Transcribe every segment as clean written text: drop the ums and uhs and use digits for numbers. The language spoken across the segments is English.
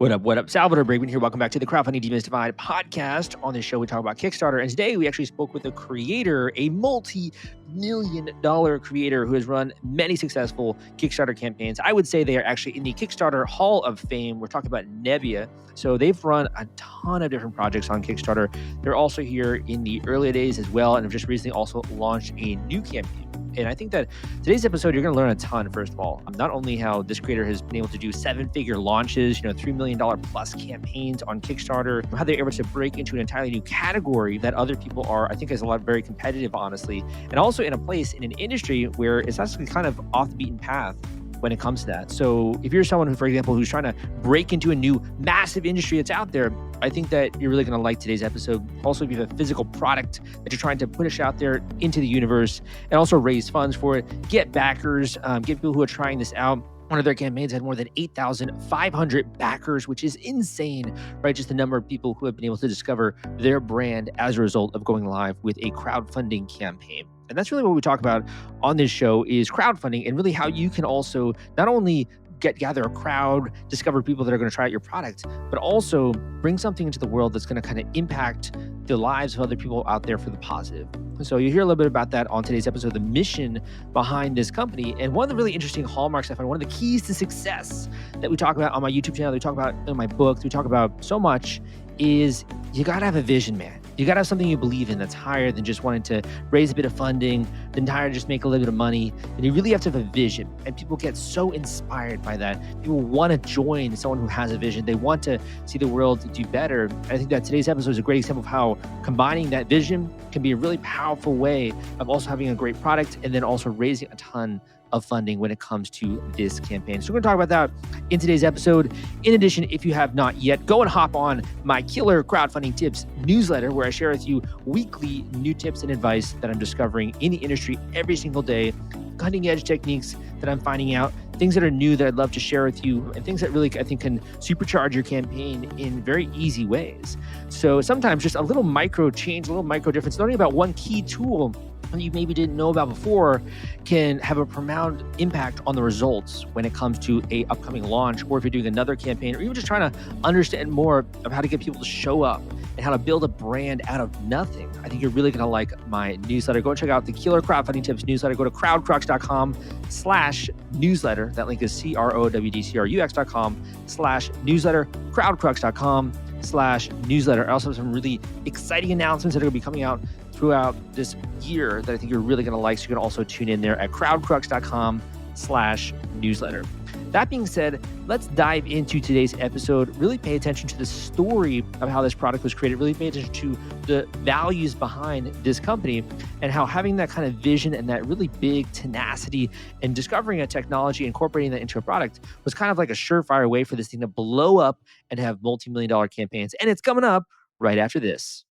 What up? What up? Salvador Briggman here. Welcome back to the Crowdfunding Demystified podcast. On this show, we talk about Kickstarter. And today we actually spoke with a creator, a multi-million-dollar creator who has run many successful Kickstarter campaigns. I would say they are actually in the Kickstarter Hall of Fame. We're talking about Nebia. So they've run a ton of different projects on Kickstarter. They're also here in the early days as well, and have just recently also launched a new campaign. And I think that today's episode, you're going to learn a ton, first of all. Not only how this creator has been able to do seven-figure launches, $3 million plus campaigns on Kickstarter, how they're able to break into an entirely new category that other people are, I think, is a lot very competitive, honestly. And also in a place, in an industry where it's actually kind of off the beaten path when it comes to that. So if you're someone who, for example, who's trying to break into a new massive industry that's out there, I think that you're really going to like today's episode. Also, if you have a physical product that you're trying to push out there into the universe and also raise funds for it, get backers, get people who are trying this out. One of their campaigns had more than 8,500 backers, which is insane, right? Just the number of people who have been able to discover their brand as a result of going live with a crowdfunding campaign. And that's really what we talk about on this show is crowdfunding and really how you can also not only gather a crowd, discover people that are going to try out your product, but also bring something into the world that's going to kind of impact the lives of other people out there for the positive. So you hear a little bit about that on today's episode, the mission behind this company. And one of the really interesting hallmarks I find, one of the keys to success that we talk about on my YouTube channel, we talk about in my books, we talk about so much, is you got to have a vision, man. You got to have something you believe in that's higher than just wanting to raise a bit of funding, than higher to just make a little bit of money. And you really have to have a vision. And people get so inspired by that. People want to join someone who has a vision. They want to see the world do better. And I think that today's episode is a great example of how combining that vision can be a really powerful way of also having a great product and then also raising a ton of funding when it comes to this campaign. So we're going to talk about that in today's episode. In addition, if you have not yet, go and hop on my Killer Crowdfunding Tips newsletter, where I share with you weekly new tips and advice that I'm discovering in the industry every single day, cutting edge techniques that I'm finding out, things that are new that I'd love to share with you, and things that really I think can supercharge your campaign in very easy ways. So sometimes just a little micro change, a little micro difference, learning about one key tool that you maybe didn't know about before can have a profound impact on the results when it comes to a upcoming launch, or if you're doing another campaign, or even just trying to understand more of how to get people to show up and how to build a brand out of nothing. I think you're really going to like my newsletter. Go and check out the Killer Crowdfunding Tips newsletter. Go to crowdcrux.com/newsletter. That link is crowdcrux.com/newsletter, crowdcrux.com/newsletter. I also have some really exciting announcements that are going to be coming out throughout this year that I think you're really going to like. So you can also tune in there at crowdcrux.com/newsletter. That being said, let's dive into today's episode. Really pay attention to the story of how this product was created. Really pay attention to the values behind this company and how having that kind of vision and that really big tenacity and discovering a technology, incorporating that into a product was kind of like a surefire way for this thing to blow up and have multi-million-dollar campaigns. And it's coming up right after this.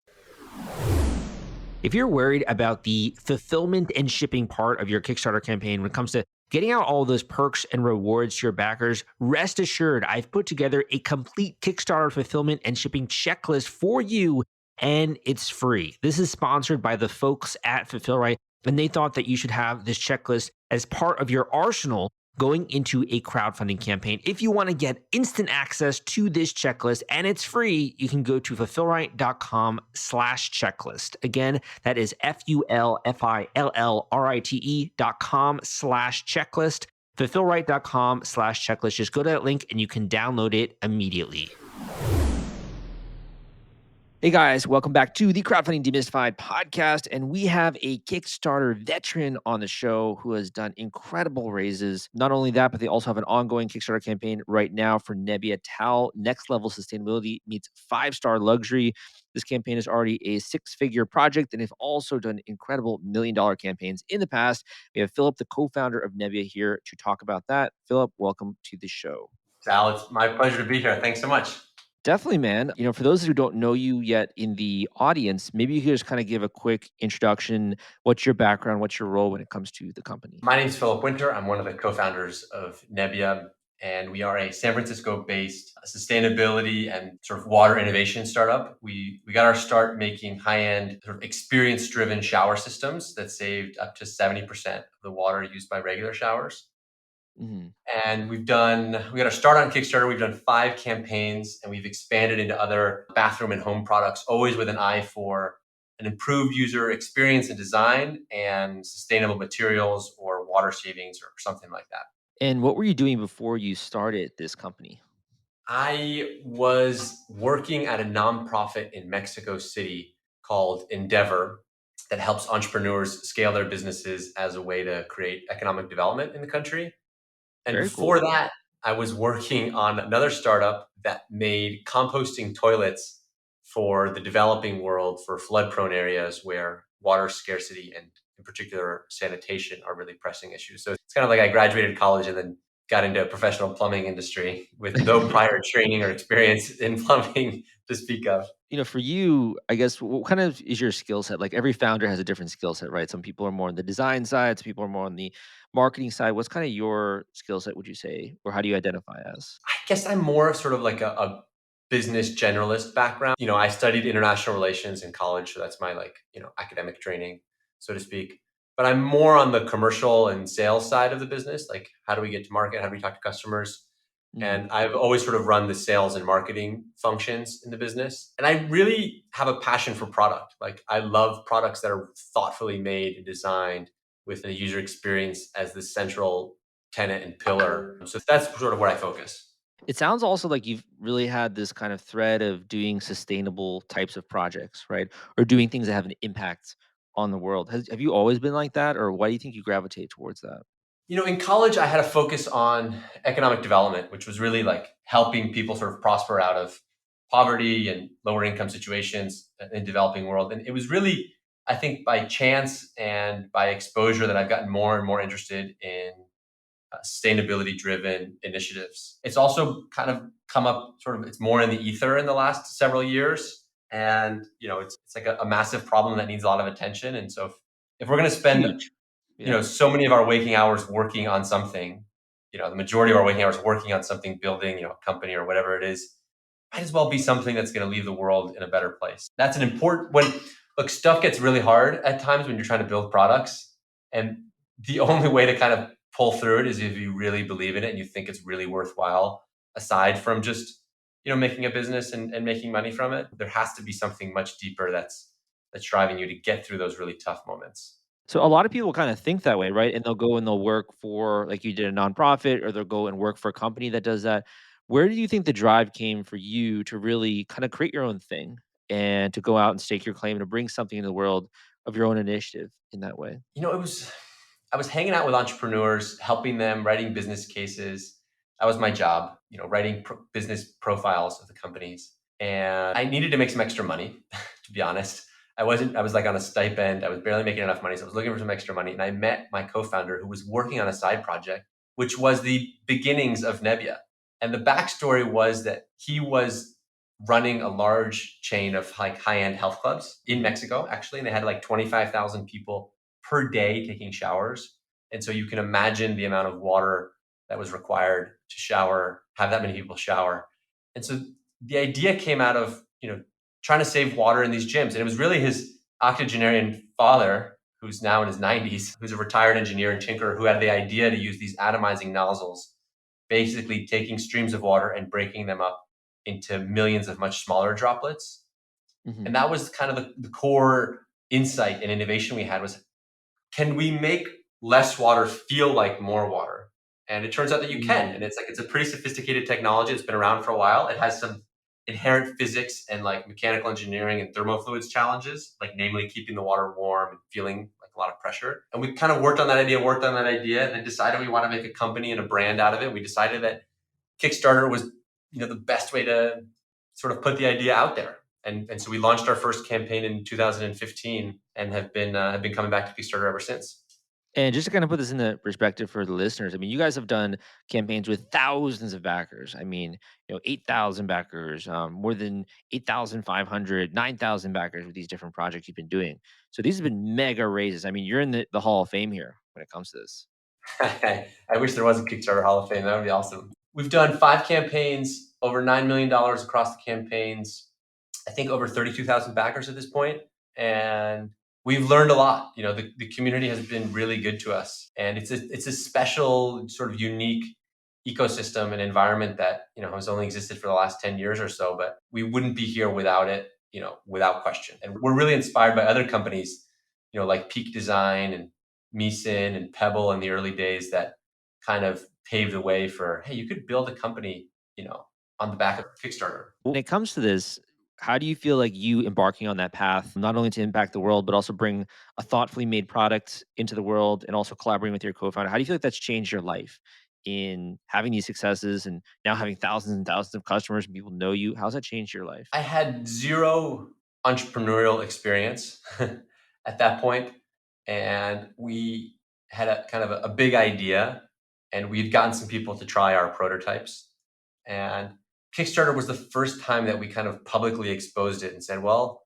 If you're worried about the fulfillment and shipping part of your Kickstarter campaign when it comes to getting out all those perks and rewards to your backers, rest assured, I've put together a complete Kickstarter fulfillment and shipping checklist for you, and it's free. This is sponsored by the folks at Fulfillrite, and they thought that you should have this checklist as part of your arsenal going into a crowdfunding campaign. If you want to get instant access to this checklist and it's free, you can go to fulfillrite.com/checklist. Again, that is fulfillrite.com/checklist, fulfillrite.com/checklist. Just go to that link and you can download it immediately. Hey guys, welcome back to the Crowdfunding Demystified podcast. And we have a Kickstarter veteran on the show who has done incredible raises. Not only that, but they also have an ongoing Kickstarter campaign right now for Nebia Towel. Next level sustainability meets 5-star luxury. This campaign is already a 6-figure project, and they've also done incredible $1 million campaigns in the past. We have Philip, the co-founder of Nebia, here to talk about that. Philip, welcome to the show. Sal, it's my pleasure to be here. Thanks so much. Definitely, man. For those who don't know you yet in the audience, maybe you could just kind of give a quick introduction. What's your background? What's your role when it comes to the company? My name is Philip Winter. I'm one of the co-founders of Nebia, and we are a San Francisco-based sustainability and sort of water innovation startup. We got our start making high-end sort of experience-driven shower systems that saved up to 70% of the water used by regular showers. Mhm. And we got our start on Kickstarter. We've done 5 campaigns and we've expanded into other bathroom and home products, always with an eye for an improved user experience and design and sustainable materials or water savings or something like that. And what were you doing before you started this company? I was working at a nonprofit in Mexico City called Endeavor that helps entrepreneurs scale their businesses as a way to create economic development in the country. And Very before cool. that, I was working on another startup that made composting toilets for the developing world for flood prone areas where water scarcity and, in particular, sanitation are really pressing issues. So it's kind of like I graduated college and then got into a professional plumbing industry with no prior training or experience in plumbing to speak of. For you, I guess, what kind of is your skill set? Like every founder has a different skill set, right? Some people are more on the design side, some people are more on the marketing side. What's kind of your skill set, would you say? Or how do you identify as? I guess I'm more sort of like a business generalist background. I studied international relations in college, so that's my academic training, so to speak. But I'm more on the commercial and sales side of the business. Like, how do we get to market? How do we talk to customers? Mhm. And I've always sort of run the sales and marketing functions in the business. And I really have a passion for product. Like, I love products that are thoughtfully made and designed with the user experience as the central tenet and pillar. So that's sort of where I focus. It sounds also like you've really had this kind of thread of doing sustainable types of projects, right? Or doing things that have an impact on the world. Have you always been like that? Or why do you think you gravitate towards that? In college, I had a focus on economic development, which was really like helping people sort of prosper out of poverty and lower income situations in developing world. And it was really, I think, by chance and by exposure that I've gotten more and more interested in sustainability driven initiatives. It's also kind of come up sort of, it's more in the ether in the last several years. And, it's like a massive problem that needs a lot of attention. And so if we're going to spend Huge. Yeah. so many of our waking hours working on something, the majority of our waking hours working on something, building, a company or whatever it is, might as well be something that's going to leave the world in a better place. That's an important when look, stuff gets really hard at times when you're trying to build products. And the only way to kind of pull through it is if you really believe in it and you think it's really worthwhile, aside from just, making a business and making money from it. There has to be something much deeper that's driving you to get through those really tough moments. So a lot of people kind of think that way, right? And they'll go and they'll work for, like you did, a nonprofit, or they'll go and work for a company that does that. Where do you think the drive came for you to really kind of create your own thing and to go out and stake your claim to bring something in the world of your own initiative in that way? It was I was hanging out with entrepreneurs, helping them, writing business cases. That was my job, writing business profiles of the companies. And I needed to make some extra money, to be honest. I was like on a stipend. I was barely making enough money. So I was looking for some extra money. And I met my co founder who was working on a side project, which was the beginnings of Nebia. And the backstory was that he was running a large chain of like high end health clubs in Mhm. Mexico, actually. And they had like 25,000 people per day taking showers. And so you can imagine the amount of water that was required to shower, have that many people shower. And so the idea came out of, trying to save water in these gyms. And it was really his octogenarian father, who's now in his 90s, who's a retired engineer and tinkerer, who had the idea to use these atomizing nozzles, basically taking streams of water and breaking them up into millions of much smaller droplets. And Mhm. that was kind of the core insight and innovation we had was, can we make less water feel like more water? And it turns out that you can. And Mm. it's a pretty sophisticated technology. It's been around for a while. It has some inherent physics and like mechanical engineering and thermofluids challenges, like namely keeping the water warm and feeling like a lot of pressure. And we kind of worked on that idea, and then decided we want to make a company and a brand out of it. We decided that Kickstarter was, the best way to sort of put the idea out there. And so we launched our first campaign in 2015 and have been coming back to Kickstarter ever since. And just to kind of put this into perspective for the listeners, I mean, you guys have done campaigns with thousands of backers. I mean, 8,000 backers, more than 8,500, 9,000 backers with these different projects you've been doing. So these have been mega raises. I mean, you're in the Hall of Fame here when it comes to this. I wish there was a Kickstarter Hall of Fame. That would be awesome. We've done 5 campaigns, over $9 million across the campaigns. I think over 32,000 backers at this point, and we've learned a lot. The community has been really good to us, and it's a special sort of unique ecosystem and environment that has only existed for the last 10 years or so, but we wouldn't be here without it, without question. And we're really inspired by other companies, like Peak Design and Meeson and Pebble in the early days that kind of paved the way for, hey, you could build a company, on the back of Kickstarter. When it comes to this, how do you feel like you embarking on that path, not only to impact the world, but also bring a thoughtfully made product into the world and also collaborating with your co-founder? How do you feel like that's changed your life in having these successes and now having thousands and thousands of customers and people know you? How's that changed your life? I had zero entrepreneurial experience at that point, and we had a kind of a big idea, and we'd gotten some people to try our prototypes. And Kickstarter was the first time that we kind of publicly exposed it and said, well,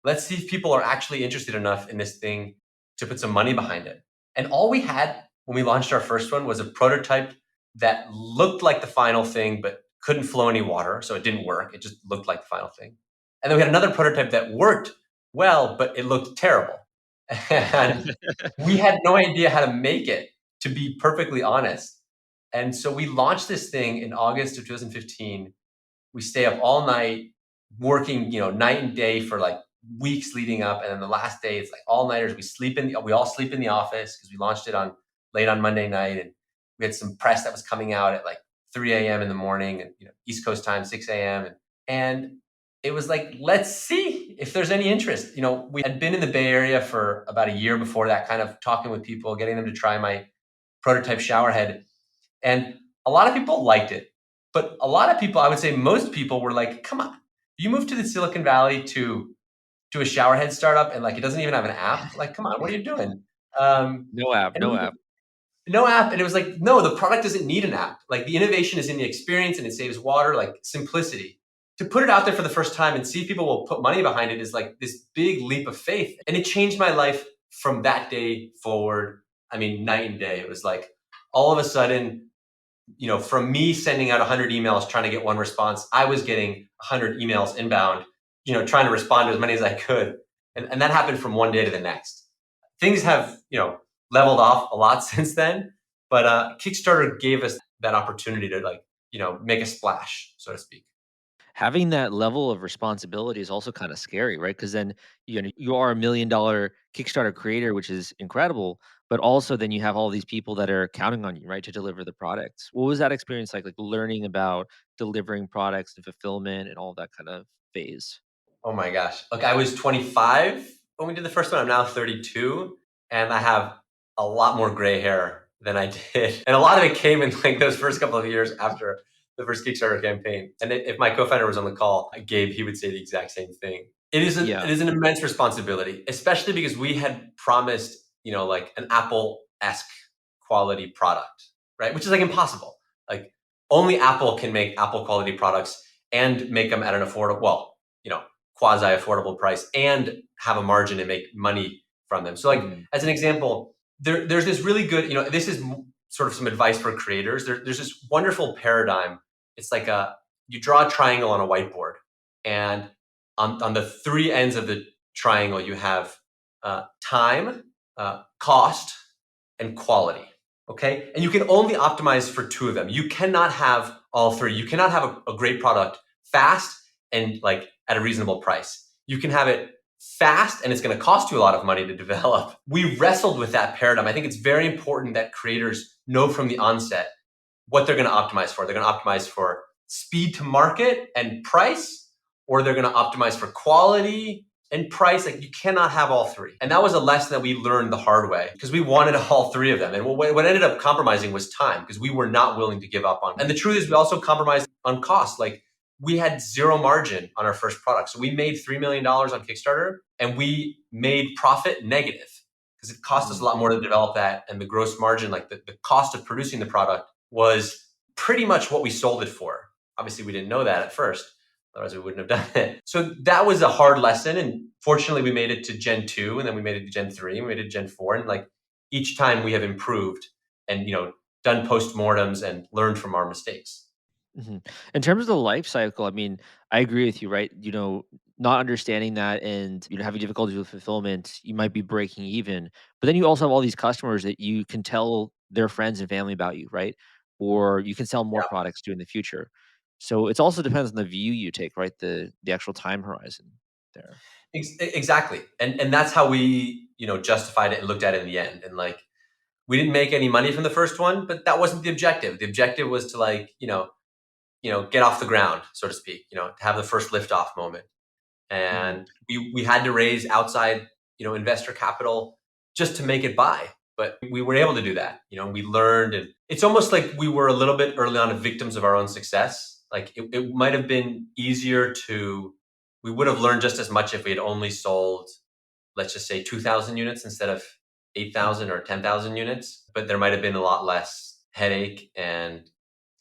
let's see if people are actually interested enough in this thing to put some money behind it. And all we had when we launched our first one was a prototype that looked like the final thing, but couldn't flow any water. So it didn't work. It just looked like the final thing. And then we had another prototype that worked well, but it looked terrible. And we had no idea how to make it, to be perfectly honest. And so we launched this thing in August of 2015. We stay up all night working, night and day for like weeks leading up. And then the last day, it's like all nighters. We all sleep in the office because we launched it late on Monday night. And we had some press that was coming out at like 3 a.m. in the morning and, East Coast time, 6 a.m. And it was like, let's see if there's any interest. We had been in the Bay Area for about a year before that, kind of talking with people, getting them to try my prototype shower head. And a lot of people liked it. But a lot of people, I would say most people, were like, come on, you moved to the Silicon Valley to a shower head startup and like it doesn't even have an app. Like, come on, what are you doing? No app, And no app. no app. And it was like, no, the product doesn't need an app. Like the innovation is in the experience and it saves water, like simplicity. To put it out there for the first time and see if people will put money behind it is like this big leap of faith. And it changed my life from that day forward. I mean, night and day. It was like all of a sudden, from me sending out 100 emails trying to get one response, I was getting 100 emails inbound, trying to respond to as many as I could. And that happened from one day to the next. Things have, leveled off a lot since then, but Kickstarter gave us that opportunity to make a splash, so to speak. Having that level of responsibility is also kind of scary, right? Because then you are $1 million Kickstarter creator, which is incredible, but also then you have all these people that are counting on you, right, to deliver the products. What was that experience like learning about delivering products and fulfillment and all that kind of phase? Oh my gosh. Look, I was 25 when we did the first one. I'm now 32 and I have a lot more gray hair than I did. And a lot of it came in like those first couple of years after the first Kickstarter campaign. And if my co-founder was on the call, Gabe, he would say the exact same thing. Yeah. It is an immense responsibility, especially because we had promised, like an Apple-esque quality product, right? Which is like impossible. Like only Apple can make Apple quality products and make them at an affordable, well, quasi affordable price and have a margin and make money from them. So like as an example, there's this really good, this is sort of some advice for creators. There's this wonderful paradigm. It's like you draw a triangle on a whiteboard and on the three ends of the triangle, you have time, cost, and quality. Okay. And you can only optimize for two of them. You cannot have all three. You cannot have a great product fast and like at a reasonable price. You can have it fast and it's going to cost you a lot of money to develop. We wrestled with that paradigm. I think it's very important that creators know from the onset what they're going to optimize for. They're going to optimize for speed to market and price, or they're going to optimize for quality and price. Like you cannot have all three. And that was a lesson that we learned the hard way because we wanted all three of them. And what ended up compromising was time because we were not willing to give up on. And the truth is we also compromised on cost. Like we had zero margin on our first product. So we made $3 million on Kickstarter and we made profit negative because it cost us a lot more to develop that. And the gross margin, like the cost of producing the product was pretty much what we sold it for. Obviously, we didn't know that at first. Otherwise, we wouldn't have done it. So that was a hard lesson. And fortunately, we made it to Gen 2 and then we made it to Gen 3 and we made it to Gen 4. And like each time we have improved and, done postmortems and learned from our mistakes. Mhm. In terms of the life cycle, I mean, I agree with you, right? Not understanding that and having difficulties with fulfillment, you might be breaking even. But then you also have all these customers that you can tell their friends and family about you, right? Or you can sell more Yeah. products to in the future. So it's also depends on the view you take, right? The actual time horizon there. Exactly. And that's how we, justified it and looked at it in the end. And like, we didn't make any money from the first one, but that wasn't the objective. The objective was to like, get off the ground, so to speak, to have the first liftoff moment. Mhm. And we had to raise outside, investor capital just to make it by. But we were able to do that, and we learned. And it's almost like we were a little bit early on victims of our own success. Like it might have been easier to, we would have learned just as much if we had only sold, let's just say 2,000 units instead of 8,000 Mhm. or 10,000 units, but there might have been a lot less headache and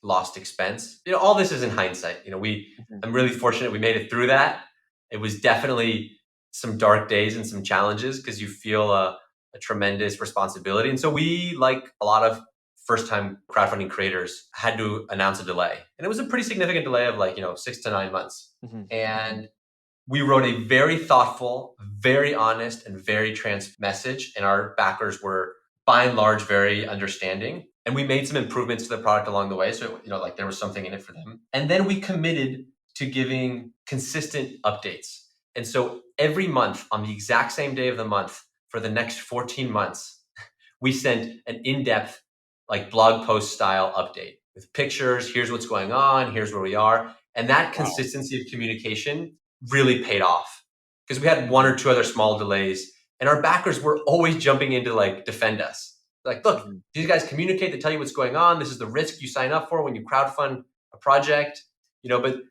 lost expense. All this is in hindsight. Mhm. I'm really fortunate we made it through that. It was definitely some dark days and some challenges because you feel a tremendous responsibility. And so we, like a lot of first time crowdfunding creators, had to announce a delay. And it was a pretty significant delay of like, 6 to 9 months. Mhm. And we wrote a very thoughtful, very honest, and very trans message, and our backers were by and large very understanding. And we made some improvements to the product along the way, so like there was something in it for them. And then we committed to giving consistent updates. And so every month, on the exact same day of the month, for the next 14 months, we sent an in-depth, like blog post style update with pictures. Here's what's going on. Here's where we are. And that Wow. consistency of communication really paid off because we had one Mhm. or two other small delays, and our backers were always jumping in to like defend us. Like, look, Mhm. these guys communicate, they tell you what's going on. This is the risk you sign up for when you crowdfund a project, but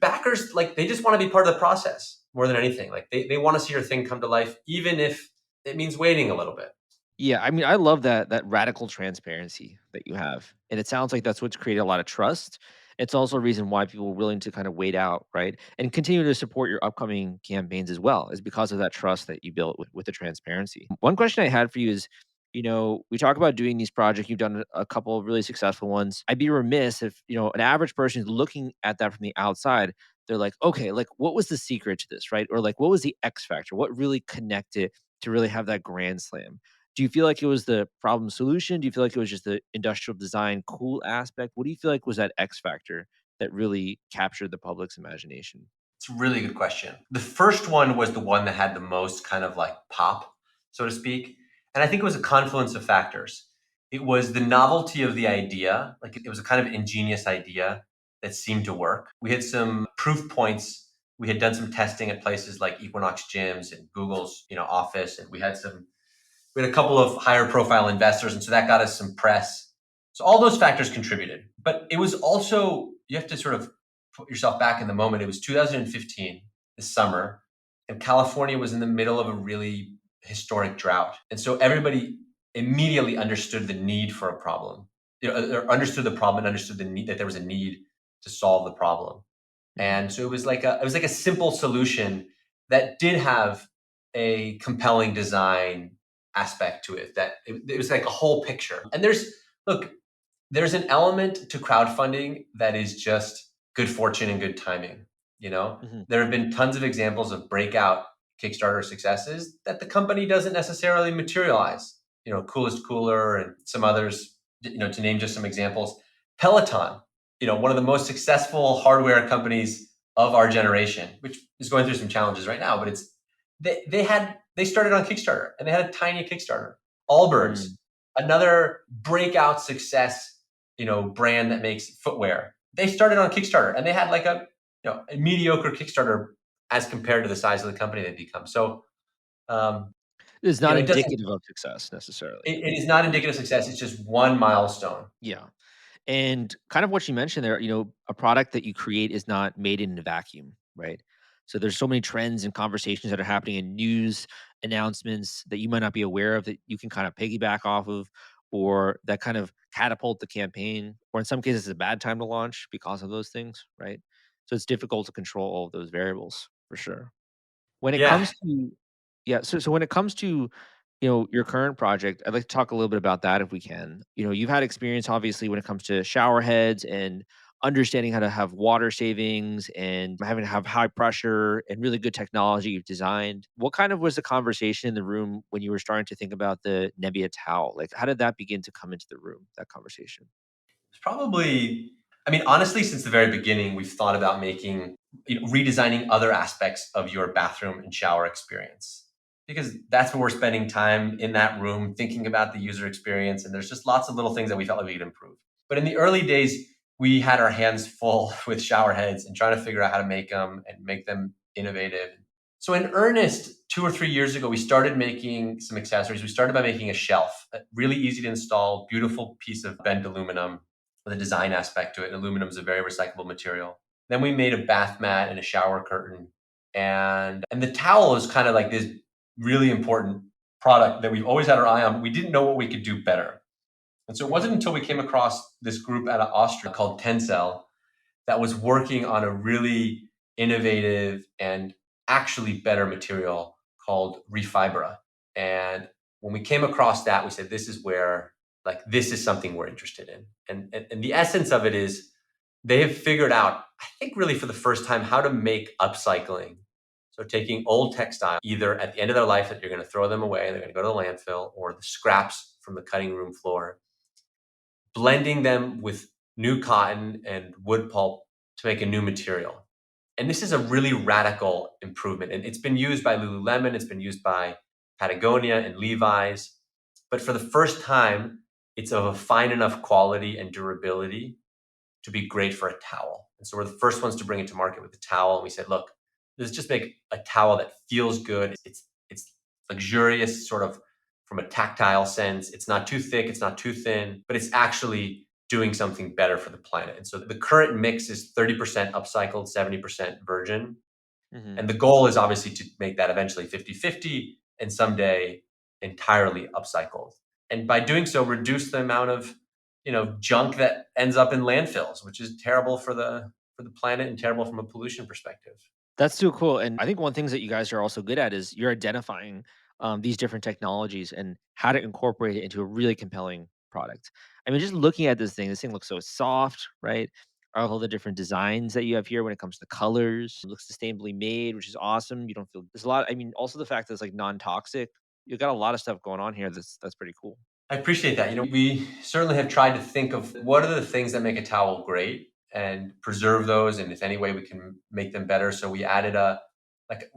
backers, like, they just want to be part of the process more than anything. Like they want to see your thing come to life, even if it means waiting a little bit. Yeah, I mean, I love that radical transparency that you have, and it sounds like that's what's created a lot of trust. It's also a reason why people are willing to kind of wait out, right, and continue to support your upcoming campaigns as well, is because of that trust that you built with the transparency. One question I had for you is, we talk about doing these projects. You've done a couple of really successful ones. I'd be remiss if an average person is looking at that from the outside. They're like, okay, like what was the secret to this, right? Or like what was the X factor? What really connected to really have that grand slam? Do you feel like it was the problem solution? Do you feel like it was just the industrial design cool aspect? What do you feel like was that X factor that really captured the public's imagination? It's a really good question. The first one was the one that had the most kind of like pop, so to speak. And I think it was a confluence of factors. It was the novelty of the idea, like it was a kind of ingenious idea that seemed to work. We had some proof points. We had done some testing at places like Equinox Gyms and Google's, office, and we had a couple of higher profile investors, and so that got us some press. So all those factors contributed. But it was also, you have to sort of put yourself back in the moment. It was 2015, the summer, and California was in the middle of a really historic drought. And so everybody immediately understood the need for a problem. Or understood the problem and understood the need, that there was a need to solve the problem. Mhm. And so it was like a simple solution that did have a compelling design aspect to it. That it was like a whole picture. And there's an element to crowdfunding that is just good fortune and good timing. Mhm. There have been tons of examples of breakout Kickstarter successes that the company doesn't necessarily materialize. Coolest Cooler and some others, to name just some examples. Peloton, one of the most successful hardware companies of our generation, which is going through some challenges right now, but they started on Kickstarter and they had a tiny Kickstarter. Allbirds, Mm. another breakout success, brand that makes footwear. They started on Kickstarter and they had like a mediocre Kickstarter as compared to the size of the company they've become. So, um, It's not it doesn't. indicative of success necessarily. It is not indicative of success. It's just one milestone. Yeah. And kind of what you mentioned there, a product that you create is not made in a vacuum, right? So there's so many trends and conversations that are happening in news announcements that you might not be aware of that you can kind of piggyback off of, or that kind of catapult the campaign, or in some cases it's a bad time to launch because of those things, right? So it's difficult to control all of those variables for sure. When it Yeah, comes to Yeah, so when it comes to, your current project, I'd like to talk a little bit about that if we can. You've had experience obviously when it comes to shower heads and understanding how to have water savings and having to have high pressure and really good technology you've designed. What kind of was the conversation in the room when you were starting to think about the Nebia Towel? Like, how did that begin to come into the room, that conversation? It's probably, I mean, honestly, since the very beginning, we've thought about making, redesigning other aspects of your bathroom and shower experience, because that's where we're spending time in that room thinking about the user experience. And there's just lots of little things that we felt like we could improve. But in the early days, we had our hands full with shower heads and trying to figure out how to make them and make them innovative. So in earnest, 2 or 3 years ago, we started making some accessories. We started by making a shelf, a really easy to install, beautiful piece of bent aluminum with a design aspect to it. Aluminum is a very recyclable material. Then we made a bath mat and a shower curtain. And the towel is kind of like this really important product that we've always had our eye on. But we didn't know what we could do better. And so it wasn't until we came across this group out of Austria called Tencel that was working on a really innovative and actually better material called Refibra. And when we came across that, we said, this is where, like, this is something we're interested in. And the essence of it is they have figured out, I think really for the first time, how to make upcycling. So taking old textile, either at the end of their life that you're going to throw them away, they're going to go to the landfill, or the scraps from the cutting room floor, blending them with new cotton and wood pulp to make a new material. And this is a really radical improvement. And it's been used by Lululemon, it's been used by Patagonia and Levi's. But for the first time, it's of a fine enough quality and durability to be great for a towel. And so we're the first ones to bring it to market with the towel. And we said, look, let's just make a towel that feels good. It's luxurious, sort of from a tactile sense. It's not too thick, it's not too thin, but it's actually doing something better for the planet. And so the current mix is 30% upcycled, 70% virgin. Hmm. And the goal is obviously to make that eventually 50-50 and someday entirely upcycled. And by doing so, reduce the amount of junk that ends up in landfills, which is terrible for the planet and terrible from a pollution perspective. That's too cool. And I think one things that you guys are also good at is you're identifying these different technologies and how to incorporate it into a really compelling product. I mean, just looking at this thing looks so soft, right? All the different designs that you have here when it comes to colors, it looks sustainably made, which is awesome. You don't feel there's a lot. I mean, also the fact that it's like non-toxic. You've got a lot of stuff going on here. That's pretty cool. I appreciate that. We certainly have tried to think of what are the things that make a towel great and preserve those, and if any way we can make them better. So we added a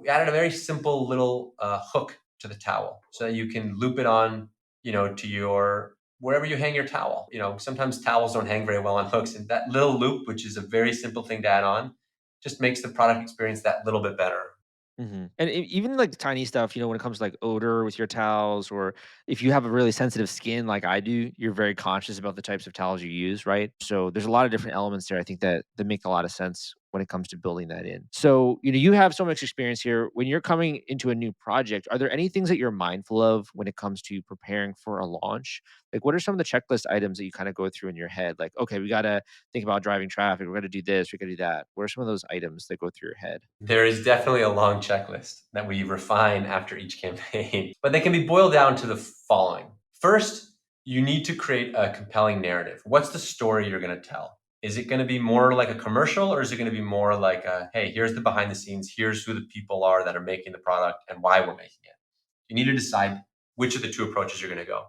very simple little hook to the towel, so that you can loop it on, to your wherever you hang your towel. Sometimes towels don't hang very well on hooks, and that little loop, which is a very simple thing to add on, just makes the product experience that little bit better. And even like tiny stuff, when it comes to like odor with your towels, or if you have a really sensitive skin like I do, you're very conscious about the types of towels you use, right? So there's a lot of different elements there. I think that make a lot of sense when it comes to building that in. So you have so much experience here. When you're coming into a new project, are there any things that you're mindful of when it comes to preparing for a launch? Like, what are some of the checklist items that you kind of go through in your head? Like, okay, we got to think about driving traffic. We're going to do this. We're going to do that. What are some of those items that go through your head? There is definitely a long checklist that we refine after each campaign, but they can be boiled down to the following. First, you need to create a compelling narrative. What's the story you're going to tell? Is it going to be more like a commercial, or is it going to be more like hey, here's the behind the scenes, here's who the people are that are making the product and why we're making it? You need to decide which of the two approaches you're going to go.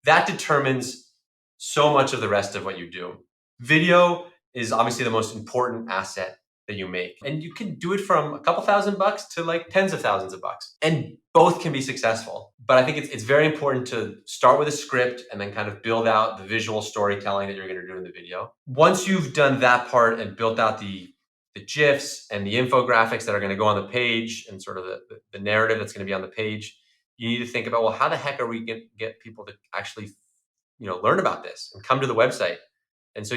That determines so much of the rest of what you do. Video is obviously the most important asset that you make. And you can do it from a couple $1,000 to like tens of thousands of bucks. And both can be successful. But I think it's very important to start with a script and then kind of build out the visual storytelling that you're going to do in the video. Once you've done that part and built out the GIFs and the infographics that are going to go on the page and sort of the narrative that's going to be on the page, you need to think about, well, how the heck are we going to get people to actually learn about this and come to the website? And so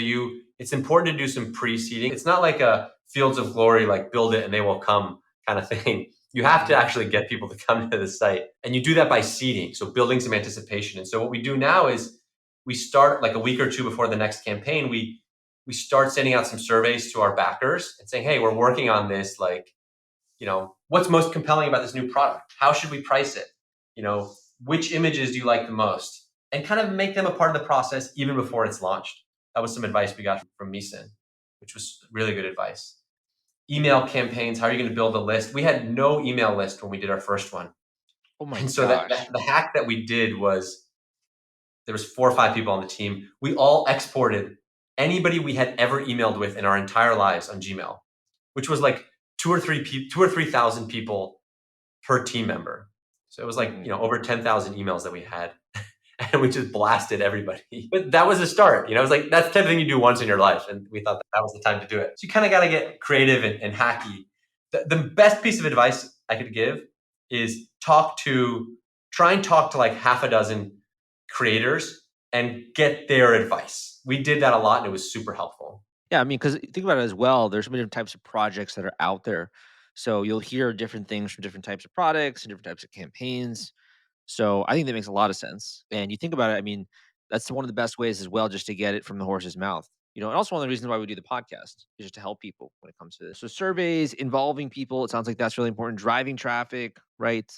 it's important to do some pre-seeding. It's not like a Fields of Glory, like build it and they will come kind of thing. You have to actually get people to come to the site. And you do that by seeding, so building some anticipation. And so what we do now is we start like a week or two before the next campaign, we start sending out some surveys to our backers and saying, hey, we're working on this. Like, what's most compelling about this new product? How should we price it? Which images do you like the most? And kind of make them a part of the process even before it's launched. That was some advice we got from Misan. which was really good advice. Email campaigns, how are you going to build a list? We had no email list when we did our first one. Oh my And so gosh. the hack that we did was there was 4 or 5 people on the team. We all exported anybody we had ever emailed with in our entire lives on Gmail, which was like 2 or 3 thousand people per team member. So it was like, Mhm. over 10,000 emails that we had. And we just blasted everybody. But that was a start. It was like that's the type of thing you do once in your life. And we thought that was the time to do it. So you kind of got to get creative and hacky. The best piece of advice I could give is try and talk to like half a dozen creators and get their advice. We did that a lot and it was super helpful. Yeah, I mean, because think about it as well. There's so many different types of projects that are out there. So you'll hear different things from different types of products and different types of campaigns. So I think that makes a lot of sense. And you think about it, I mean, that's one of the best ways as well, just to get it from the horse's mouth. And also one of the reasons why we do the podcast is just to help people when it comes to this. So surveys involving people, it sounds like that's really important. Driving traffic, right?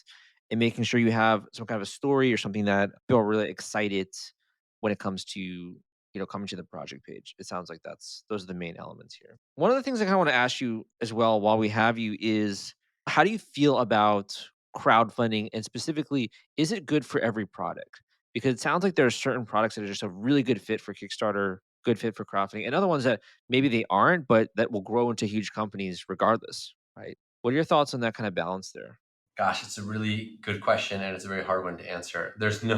And making sure you have some kind of a story or something that people are really excited when it comes to, coming to the project page. It sounds like those are the main elements here. One of the things I kind of want to ask you as well while we have you is how do you feel about crowdfunding, and specifically, is it good for every product? Because it sounds like there are certain products that are just a really good fit for Kickstarter, good fit for crowdfunding, and other ones that maybe they aren't, but that will grow into huge companies regardless, right? What are your thoughts on that kind of balance there? Gosh, it's a really good question and it's a very hard one to answer. There's no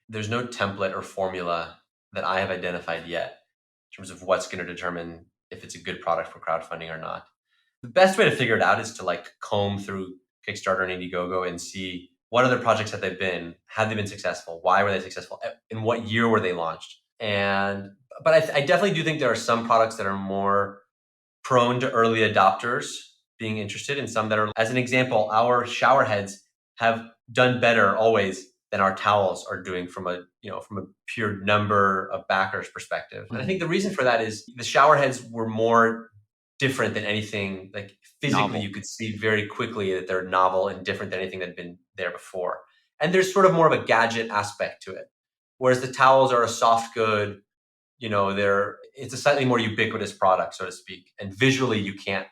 template or formula that I have identified yet in terms of what's going to determine if it's a good product for crowdfunding or not. The best way to figure it out is to like comb through Kickstarter and Indiegogo and see what other projects have they been, have they been successful, why were they successful, in what year were they launched, and but I definitely do think there are some products that are more prone to early adopters being interested in some that are, as an example, our shower heads have done better always than our towels are doing from a pure number of backers perspective. And I think Mhm. the reason for that is the shower heads were more different than anything. Like physically Novel. you could see very quickly that they're novel and different than anything that had been there before. And there's sort of more of a gadget aspect to it. Whereas the towels are a soft good, it's a slightly more ubiquitous product, so to speak. And visually, you can't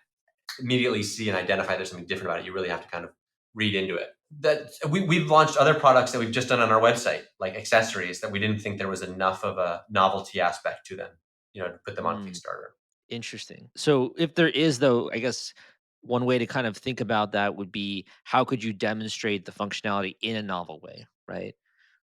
immediately see and identify there's something different about it. You really have to kind of read into it. That we've launched other products that we've just done on our website, like accessories that we didn't think there was enough of a novelty aspect to them, to put them on Mm, Kickstarter. interesting. So if there is, though, I guess one way to kind of think about that would be how could you demonstrate the functionality in a novel way, right?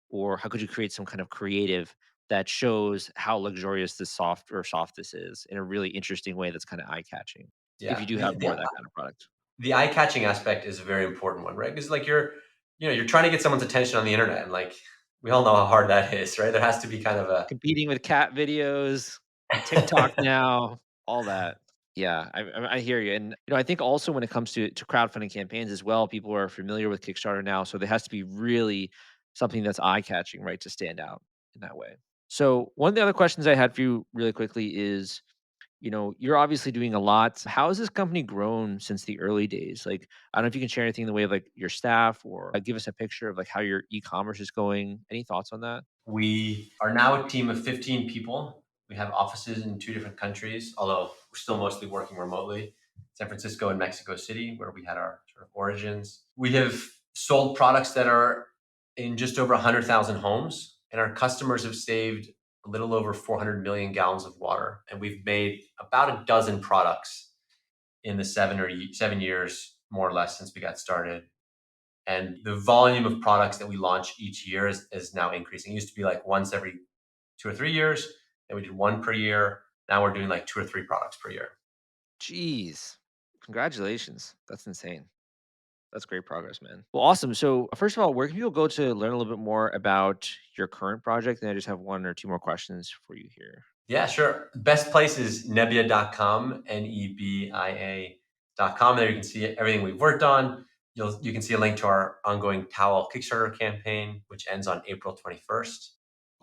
Or how could you create some kind of creative that shows how luxurious soft this is in a really interesting way that's kind of eye catching, if Yeah, you do have more of that kind of product? the eye catching aspect is a very important one, right? Because like you're trying to get someone's attention on the internet, and like we all know how hard that is, right? There has to be kind of a Competing with cat videos on TikTok now, all that. Yeah, I hear you, and I think also when it comes to crowdfunding campaigns as well, people are familiar with Kickstarter now, so there has to be really something that's eye catching, right, to stand out in that way. So one of the other questions I had for you really quickly is, you're obviously doing a lot. How has this company grown since the early days? Like, I don't know if you can share anything in the way of like your staff, or give us a picture of like how your e-commerce is going. Any thoughts on that? We are now a team of 15 people. We have offices in 2 different countries, although we're still mostly working remotely. San Francisco and Mexico City, where we had our sort of origins. We have sold products that are in just over 100,000 homes, and our customers have saved a little over 400 million gallons of water. And we've made about a dozen products in the 7 years, more or less, since we got started. And the volume of products that we launch each year is now increasing. It used to be like once every 2 or 3 years. Then we did one per year. Now we're doing like 2 or 3 products per year. Jeez, congratulations. That's insane. That's great progress, man. Well, awesome. So, first of all, where can people go to learn a little bit more about your current project? And I just have one or two more questions for you here. Yeah, sure. Best place is nebia.com, Nebia.com. There you can see everything we've worked on. You can see a link to our ongoing towel Kickstarter campaign, which ends on April 21st.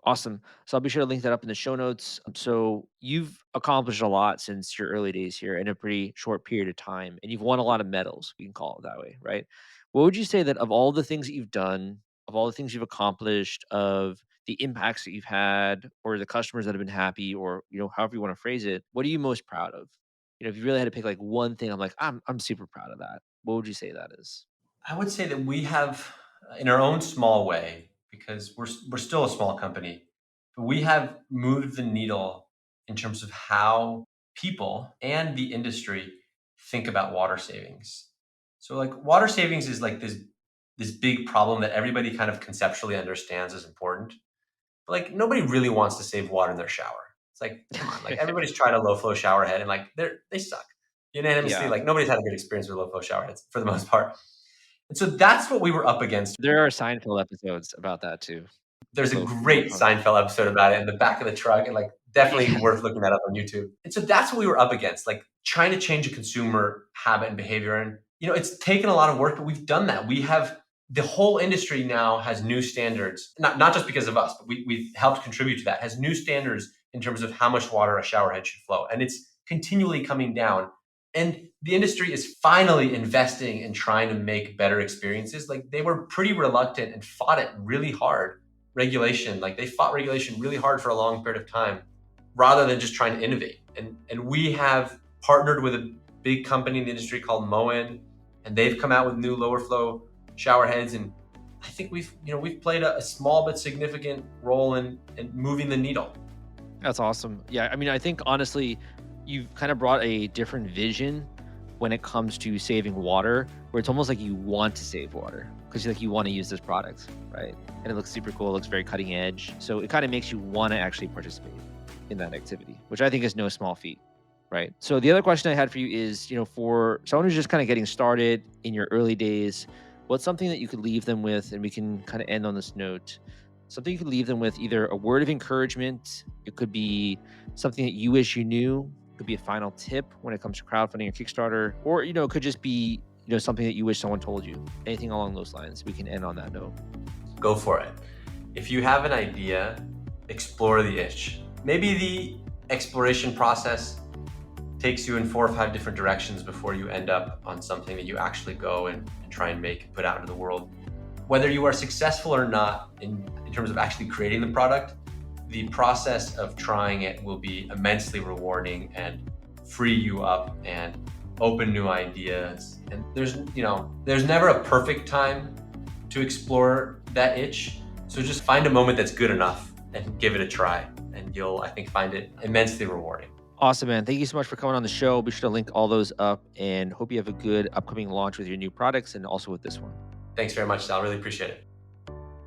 Awesome. So I'll be sure to link that up in the show notes. So you've accomplished a lot since your early days here in a pretty short period of time, and you've won a lot of medals. We can call it that way, right? What would you say that of all the things that you've done, of all the things you've accomplished, of the impacts that you've had or the customers that have been happy or, however you want to phrase it, what are you most proud of? If you really had to pick like one thing, I'm like, I'm super proud of that. What would you say that is? I would say that we have, in our own small way, because we're still a small company, but we have moved the needle in terms of how people and the industry think about water savings. So like water savings is like this big problem that everybody kind of conceptually understands is important. But like nobody really wants to save water in their shower. It's like, come on, like everybody's tried a low flow shower head and like they suck. Unanimously, Yeah. like nobody's had a good experience with low flow shower heads for the most part. And so that's what we were up against. There are Seinfeld episodes about that too. There's a Low great flow. Seinfeld episode about it in the back of the truck, and like definitely Yeah. worth looking that up on YouTube. And so that's what we were up against, like trying to change a consumer habit and behavior. And it's taken a lot of work, but we've done that. We have the whole industry now has new standards, not just because of us, but we've helped contribute to that, has new standards in terms of how much water a shower head should flow. And it's continually coming down. And the industry is finally investing in trying to make better experiences. Like they were pretty reluctant and fought it really hard. Regulation, like they fought regulation really hard for a long period of time rather than just trying to innovate. And we have partnered with a big company in the industry called Moen, and they've come out with new lower flow shower heads. And I think we've played a small but significant role in moving the needle. That's awesome. Yeah, I mean, I think honestly, you've kind of brought a different vision when it comes to saving water, where it's almost like you want to save water because you want to use this product, right? And it looks super cool. It looks very cutting edge. So it kind of makes you want to actually participate in that activity, which I think is no small feat, right? So the other question I had for you is, for someone who's just kind of getting started in your early days, what's something that you could leave them with? And we can kind of end on this note. Something you could leave them with, either a word of encouragement, it could be something that you wish you knew, it could be a final tip when it comes to crowdfunding or Kickstarter, or, it could just be, something that you wish someone told you. Anything along those lines. We can end on that note. Go for it. If you have an idea, explore the itch. Maybe the exploration process takes you in 4 or 5 different directions before you end up on something that you actually go and try and make and put out into the world. Whether you are successful or not in terms of actually creating the product, the process of trying it will be immensely rewarding and free you up and open new ideas. And there's never a perfect time to explore that itch. So just find a moment that's good enough and give it a try. And you'll, I think, find it immensely rewarding. Awesome, man. Thank you so much for coming on the show. Be sure to link all those up and hope you have a good upcoming launch with your new products and also with this one. Thanks very much, Sal. Really appreciate it.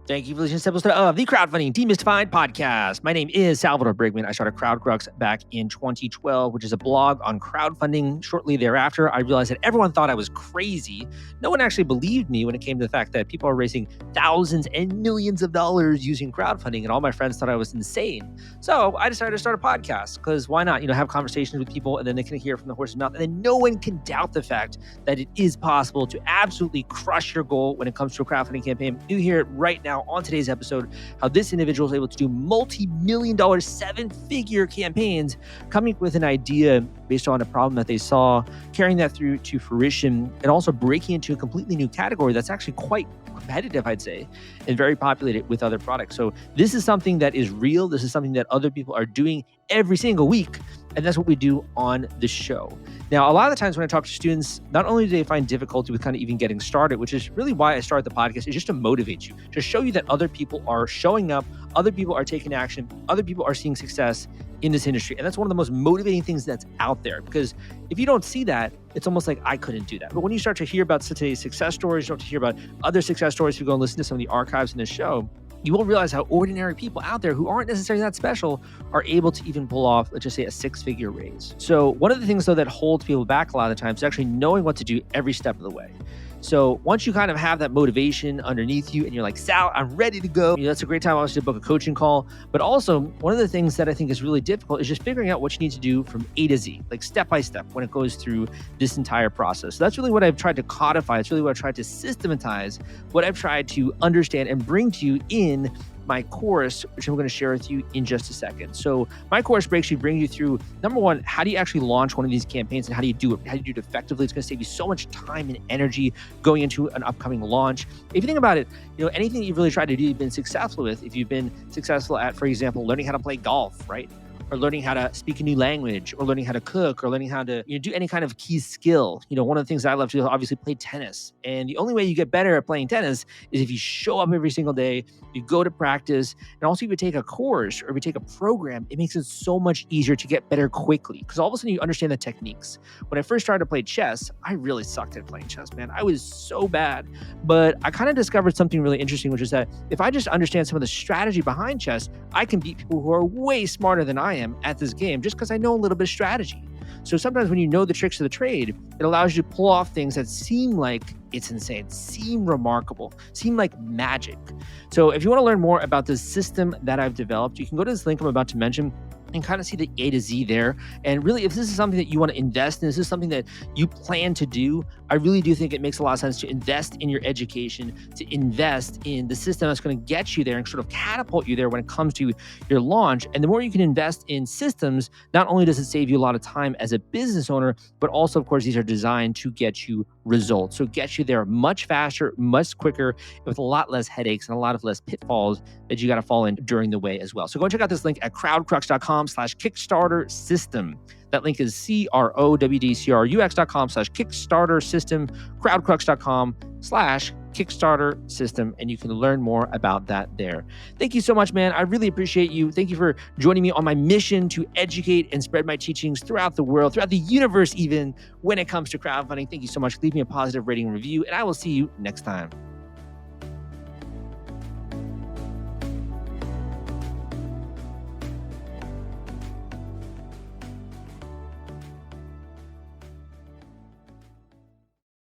Thank you for listening to this episode of the Crowdfunding Demystified podcast. My name is Salvador Briggman. I started CrowdCrux back in 2012, which is a blog on crowdfunding. Shortly thereafter, I realized that everyone thought I was crazy. No one actually believed me when it came to the fact that people are raising thousands and millions of dollars using crowdfunding, and all my friends thought I was insane. So I decided to start a podcast because why not? Have conversations with people and then they can hear from the horse's mouth, and then no one can doubt the fact that it is possible to absolutely crush your goal when it comes to a crowdfunding campaign. You hear it right now on today's episode, how this individual is able to do multi-million-dollar, 7-figure campaigns, coming up with an idea based on a problem that they saw, carrying that through to fruition, and also breaking into a completely new category that's actually quite competitive, I'd say, and very populated with other products. So this is something that is real. This is something that other people are doing every single week. And that's what we do on the show. Now, a lot of the times when I talk to students, not only do they find difficulty with kind of even getting started, which is really why I started the podcast, is just to motivate you, to show you that other people are showing up, other people are taking action, other people are seeing success in this industry. And that's one of the most motivating things that's out there. Because if you don't see that, it's almost like I couldn't do that. But when you start to hear about today's success stories, you start to hear about other success stories, if you go and listen to some of the archives in this show, you will realize how ordinary people out there who aren't necessarily that special are able to even pull off, let's just say, a 6-figure raise. So one of the things, though, that holds people back a lot of the times is actually knowing what to do every step of the way. So once you kind of have that motivation underneath you and you're like, Sal, I'm ready to go. That's a great time obviously to book a coaching call. But also one of the things that I think is really difficult is just figuring out what you need to do from A to Z, like step by step when it goes through this entire process. So that's really what I've tried to codify. It's really what I've tried to systematize, what I've tried to understand and bring to you in my course, which I'm going to share with you in just a second. So my course brings you through, number one, how do you actually launch one of these campaigns and how do you do it? How do you do it effectively? It's going to save you so much time and energy going into an upcoming launch. If you think about it, anything that you've really tried to do, you've been successful with. If you've been successful at, for example, learning how to play golf, right? Or learning how to speak a new language, or learning how to cook, or learning how to do any kind of key skill. One of the things that I love to do is obviously play tennis. And the only way you get better at playing tennis is if you show up every single day, you go to practice, and also if you take a course or if you take a program, it makes it so much easier to get better quickly because all of a sudden you understand the techniques. When I first started to play chess, I really sucked at playing chess, man. I was so bad. But I kind of discovered something really interesting, which is that if I just understand some of the strategy behind chess, I can beat people who are way smarter than I am at this game just because I know a little bit of strategy. So sometimes when you know the tricks of the trade, it allows you to pull off things that seem like it's insane, seem remarkable, seem like magic. So if you want to learn more about this system that I've developed, you can go to this link I'm about to mention and kind of see the A to Z there. And really, if this is something that you want to invest in, this is something that you plan to do, I really do think it makes a lot of sense to invest in your education, to invest in the system that's going to get you there and sort of catapult you there when it comes to your launch. And the more you can invest in systems, not only does it save you a lot of time as a business owner, but also, of course, these are designed to get you results. So get you there much faster, much quicker, with a lot less headaches and a lot of less pitfalls that you got to fall in during the way as well. So go and check out this link at crowdcrux.com/Kickstarter system. That link is crowdcrux.com/Kickstarter system, crowdcrux.com/Kickstarter system, and you can learn more about that there. Thank you so much, man. I really appreciate you. Thank you for joining me on my mission to educate and spread my teachings throughout the world, throughout the universe, even when it comes to crowdfunding. Thank you so much. Leave me a positive rating and review, and I will see you next time.